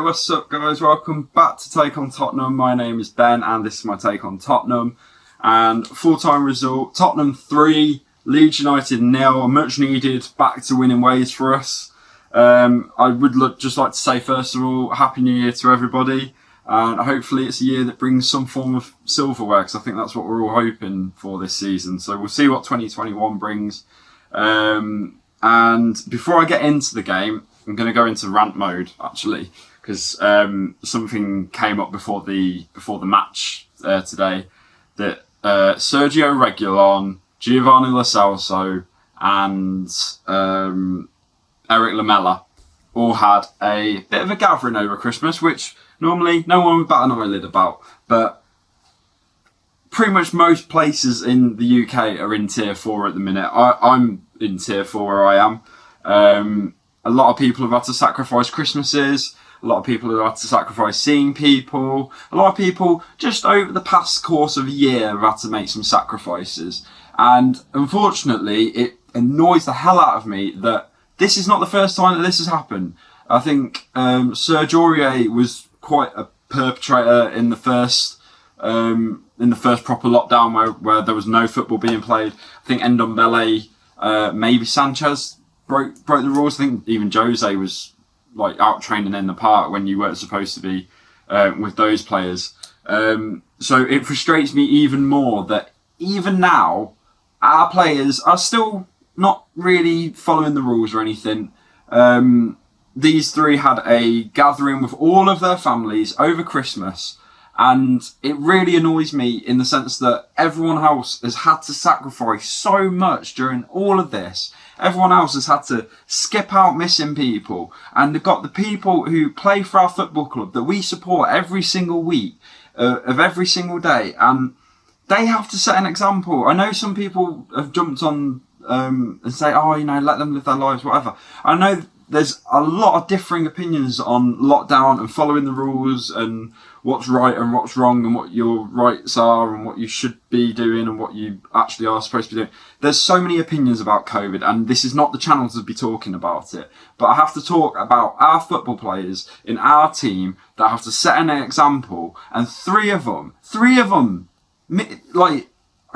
what's up guys? Welcome back to Take on Tottenham. My name is Ben and this is my take on Tottenham. And full-time result, Tottenham 3, Leeds United 0, a much needed back to winning ways for us. I would just like to say first of all, Happy New Year to everybody. And hopefully it's a year that brings some form of silverware, because I think that's what we're all hoping for this season. So we'll see what 2021 brings. And before I get into the game, I'm going to go into rant mode actually, because something came up before the match today that Sergio Reguilon, Giovanni Lo Celso, and Eric Lamela all had a bit of a gathering over Christmas, which normally no one would bat an eyelid about, but pretty much most places in the UK are in tier 4 at the minute. I'm in tier 4 where I am. A lot of people have had to sacrifice Christmases. A lot of people have had to sacrifice seeing people. A lot of people just over the past course of a year have had to make some sacrifices. And unfortunately, it annoys the hell out of me that this is not the first time that this has happened. I think Serge Aurier was quite a perpetrator in the first proper lockdown where there was no football being played. I think Ndombele, maybe Sanchez broke the rules. I think even Jose was like out training in the park when you weren't supposed to be with those players. So it frustrates me even more that even now our players are still not really following the rules or anything. These three had a gathering with all of their families over Christmas, and it really annoys me in the sense that everyone else has had to sacrifice so much during all of this. Everyone else has had to skip out missing people, and they've got the people who play for our football club that we support every single week of every single day, and they have to set an example. I know some people have jumped on and say, oh, you know, let them live their lives, whatever. I know there's a lot of differing opinions on lockdown and following the rules and what's right and what's wrong and what your rights are and what you should be doing and what you actually are supposed to be doing. There's so many opinions about COVID, and this is not the channel to be talking about it. But I have to talk about our football players in our team that have to set an example, and three of them, like,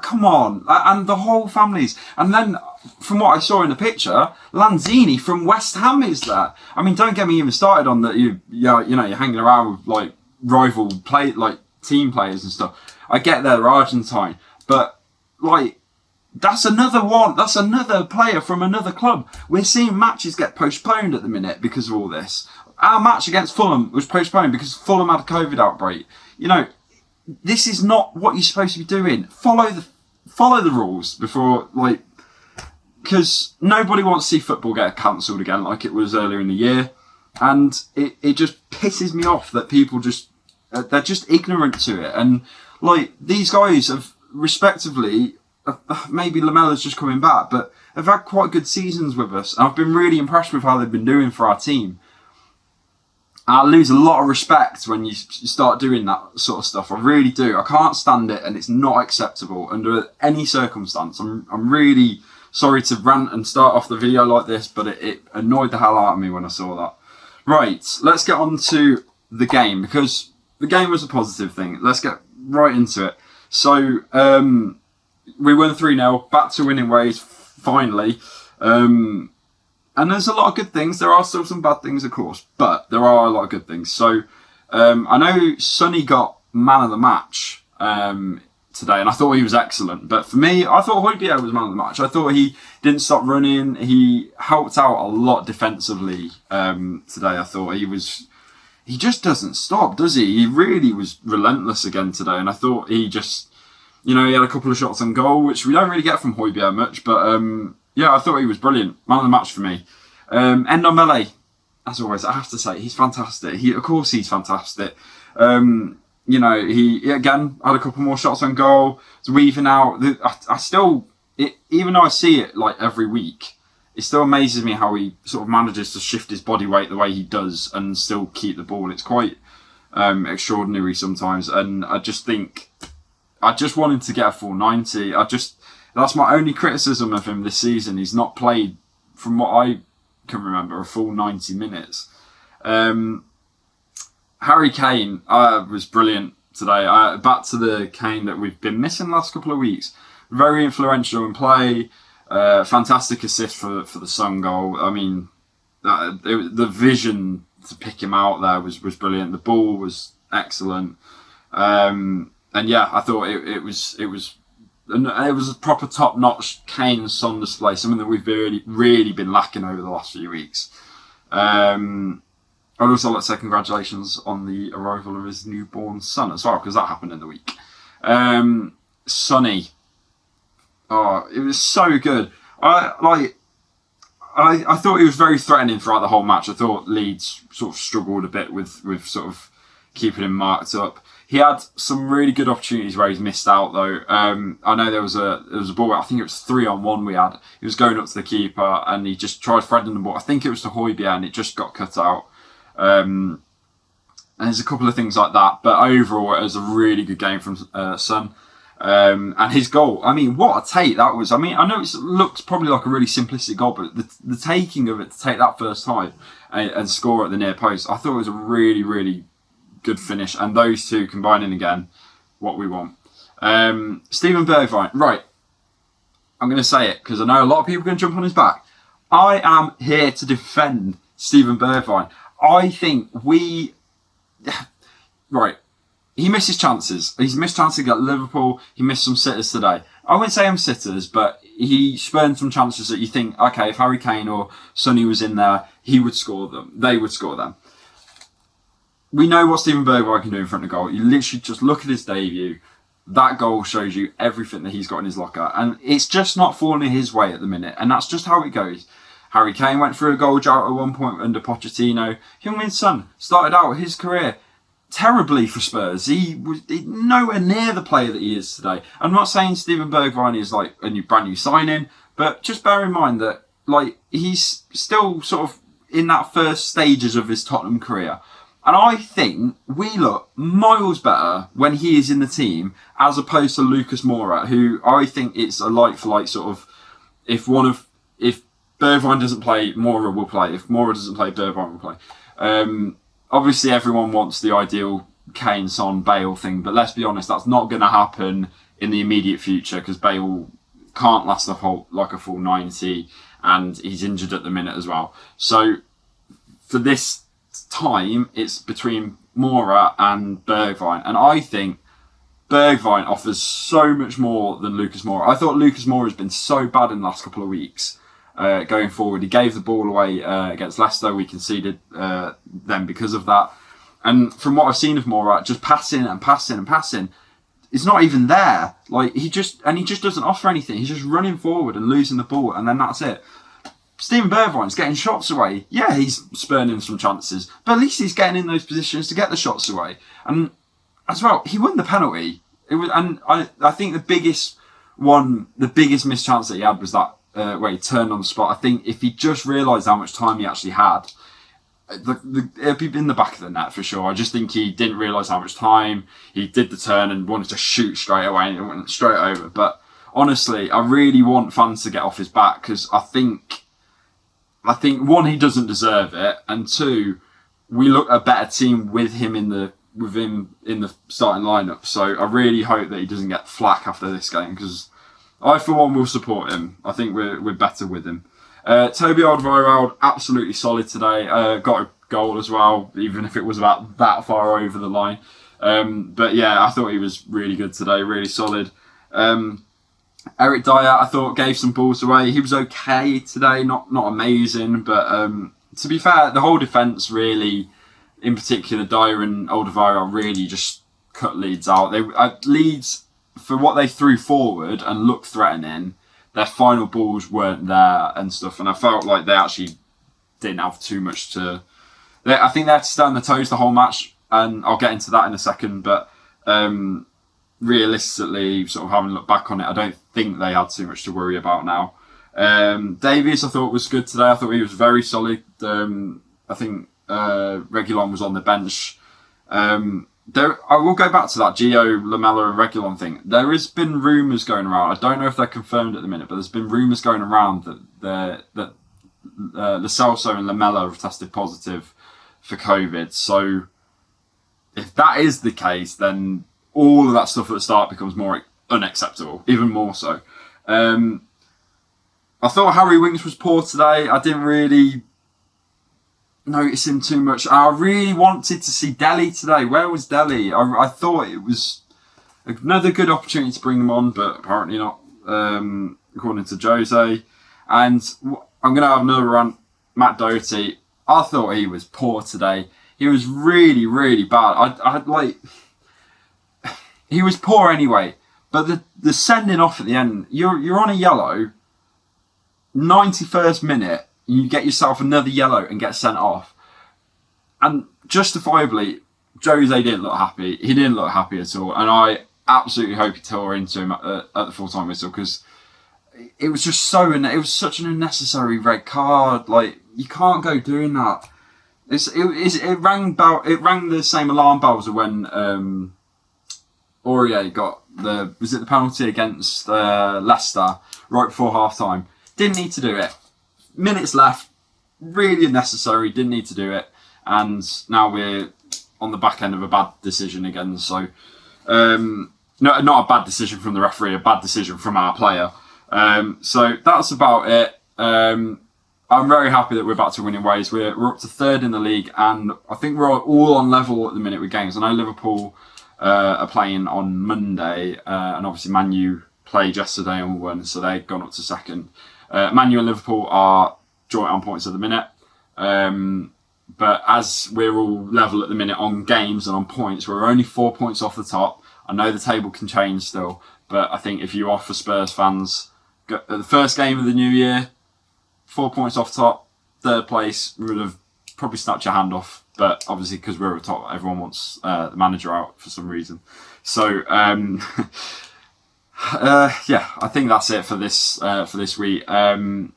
come on, and the whole families. And then, from what I saw in the picture, Lanzini from West Ham is there. I mean, don't get me even started on that. You're hanging around with like rival team players and stuff. I get they're Argentine, but like that's another one. That's another player from another club. We're seeing matches get postponed at the minute because of all this. Our match against Fulham was postponed because Fulham had a COVID outbreak. You know, this is not what you're supposed to be doing. Follow the rules before, like, because nobody wants to see football get cancelled again like it was earlier in the year, and it just pisses me off that people they're just ignorant to it. And like these guys have respectively, maybe Lamela's just coming back, but have had quite good seasons with us, and I've been really impressed with how they've been doing for our team. I lose a lot of respect when you start doing that sort of stuff. I really do. I can't stand it, and it's not acceptable under any circumstance. I'm really sorry to rant and start off the video like this, but it annoyed the hell out of me when I saw that. Right, let's get on to the game, because the game was a positive thing. Let's get right into it. So, we won 3-0, back to winning ways, finally. And there's a lot of good things. There are still some bad things, of course, but there are a lot of good things. So I know Sonny got man of the match today, and I thought he was excellent. But for me, I thought Højbjerg was man of the match. I thought he didn't stop running. He helped out a lot defensively today. I thought he just doesn't stop, does he? He really was relentless again today, and I thought he just, he had a couple of shots on goal, which we don't really get from Højbjerg much, but yeah, I thought he was brilliant. Man of the match for me. Ndombele, as always, I have to say, he's fantastic. Of course he's fantastic. He again had a couple more shots on goal. It's weaving out. I still, even though I see it like every week, it still amazes me how he sort of manages to shift his body weight the way he does and still keep the ball. It's quite extraordinary sometimes. And I just think, I just want him to get a full 90. That's my only criticism of him this season. He's not played, from what I can remember, a full 90 minutes. Harry Kane was brilliant today. Back to the Kane that we've been missing the last couple of weeks. Very influential in play. Fantastic assist for the Son goal. I mean, the vision to pick him out there was brilliant. The ball was excellent. And yeah, I thought it was a proper top-notch Kane and Son display, something that we've really been lacking over the last few weeks. I'd also like to say congratulations on the arrival of his newborn son as well, because that happened in the week. Sonny. Oh, it was so good. I thought he was very threatening throughout the whole match. I thought Leeds sort of struggled a bit with sort of keeping him marked up. He had some really good opportunities where he's missed out though. I know there was a ball, I think it was 3-on-1 we had. He was going up to the keeper and he just tried threading the ball. I think it was to Højbjerg and it just got cut out. And there's a couple of things like that, but overall it was a really good game from Son. And his goal, I mean, what a take that was. I mean, I know it looks probably like a really simplistic goal, but the taking of it to take that first time and score at the near post, I thought it was a really, really good finish. And those two combining again, what we want. Steven Bergwijn, right. I'm going to say it because I know a lot of people are going to jump on his back. I am here to defend Steven Bergwijn. I think right. He misses chances. He's missed chances at Liverpool. He missed some sitters today. I wouldn't say sitters, but he spurned some chances that you think, okay, if Harry Kane or Sonny was in there, he would score them. They would score them. We know what Steven Bergwijn can do in front of goal. You literally just look at his debut. That goal shows you everything that he's got in his locker. And it's just not falling his way at the minute. And that's just how it goes. Harry Kane went through a goal drought at one point under Pochettino. Heung-min Son started out his career terribly for Spurs. He was nowhere near the player that he is today. I'm not saying Steven Bergwijn is like a brand new signing, but just bear in mind that like he's still sort of in that first stages of his Tottenham career. And I think we look miles better when he is in the team as opposed to Lucas Moura, who I think it's a like for like sort of if Bergwijn doesn't play, Moura will play. If Moura doesn't play, Bergwijn will play. Obviously, everyone wants the ideal Kane, Son, Bale thing, but let's be honest, that's not going to happen in the immediate future because Bale can't last a full 90 and he's injured at the minute as well. So for this time, it's between Moura and Bergwijn, and I think Bergwijn offers so much more than Lucas Moura. I thought Lucas Moura has been so bad in the last couple of weeks. Going forward, he gave the ball away against Leicester. We conceded then because of that. And from what I've seen of Moura, just passing and passing and passing, it's not even there. Like he just doesn't offer anything. He's just running forward and losing the ball, and then that's it. Steven Bergwijn's getting shots away. Yeah, he's spurning some chances, but at least he's getting in those positions to get the shots away. And as well, he won the penalty. I think the biggest missed chance that he had was that. Where he turned on the spot. I think if he just realised how much time he actually had, it'd be in the back of the net for sure. I just think he didn't realise how much time. He did the turn and wanted to shoot straight away and it went straight over. But honestly, I really want fans to get off his back because I think one, he doesn't deserve it, and two, we look a better team with him in the starting lineup. So I really hope that he doesn't get flack after this game because I, for one, will support him. I think we're better with him. Toby Alderweireld, absolutely solid today. Got a goal as well, even if it was about that far over the line. But yeah, I thought he was really good today, really solid. Eric Dyer, I thought, gave some balls away. He was okay today, not amazing. But to be fair, the whole defence really, in particular, Dyer and Alderweireld really just cut Leeds out. Leeds, for what they threw forward and looked threatening, their final balls weren't there and stuff. And I felt like they actually didn't have too much to... I think they had to stay on their toes the whole match, and I'll get into that in a second. But realistically, sort of having looked back on it, I don't think they had too much to worry about now. Davies, I thought, was good today. I thought he was very solid. I think Reguilon was on the bench. I will go back to that Gio, Lamela and Reguilon thing. There has been rumours going around. I don't know if they're confirmed at the minute, but there's been rumours going around that Lo Celso and Lamela have tested positive for COVID. So if that is the case, then all of that stuff at the start becomes more unacceptable, even more so. I thought Harry Winks was poor today. I didn't really notice him too much. I really wanted to see Dele today. Where was Dele? I thought it was another good opportunity to bring him on, but apparently not, according to Jose. And I'm going to have another rant. Matt Doherty, I thought he was poor today. He was really, really bad. He was poor anyway. But the sending off at the end, you're on a yellow, 91st minute, you get yourself another yellow and get sent off. And justifiably, Jose didn't look happy. He didn't look happy at all. And I absolutely hope he tore into him at the full-time whistle, because it was just it was such an unnecessary red card. Like, you can't go doing that. It rang the same alarm bells when Aurier got the penalty against Leicester right before half time. Didn't need to do it. Minutes left, really unnecessary. Didn't need to do it, and now we're on the back end of a bad decision again. So, not a bad decision from the referee, a bad decision from our player. So that's about it. I'm very happy that we're back to winning ways. We're up to third in the league, and I think we're all on level at the minute with games. I know Liverpool are playing on Monday, and obviously Man U played yesterday and won, so they've gone up to second. Man U and Liverpool are joint on points at the minute, but as we're all level at the minute on games and on points, we're only 4 points off the top. I know the table can change still, but I think if you offer Spurs fans at the first game of the new year, 4 points off top, third place, we would have probably snapped your hand off. But obviously, because we're at the top, everyone wants the manager out for some reason. So, yeah, I think that's it for this week. I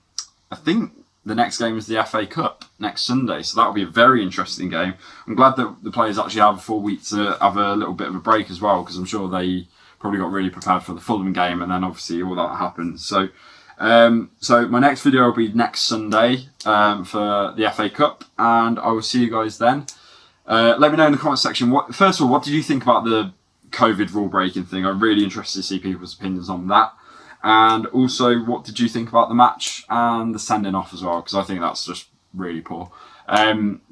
think the next game is the FA Cup next Sunday, so that'll be a very interesting game. I'm glad that the players actually have a full week to have a little bit of a break as well, because I'm sure they probably got really prepared for the Fulham game, and then obviously all that happened. So my next video will be next Sunday for the FA Cup, and I will see you guys then. Let me know in the comment section. First of all, what did you think about the COVID rule breaking thing? I'm really interested to see people's opinions on that. And also, what did you think about the match and the sending off as well? Because I think that's just really poor.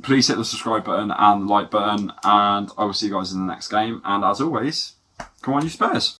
Please hit the subscribe button and the like button, and I will see you guys in the next game. And as always, come on, you Spurs.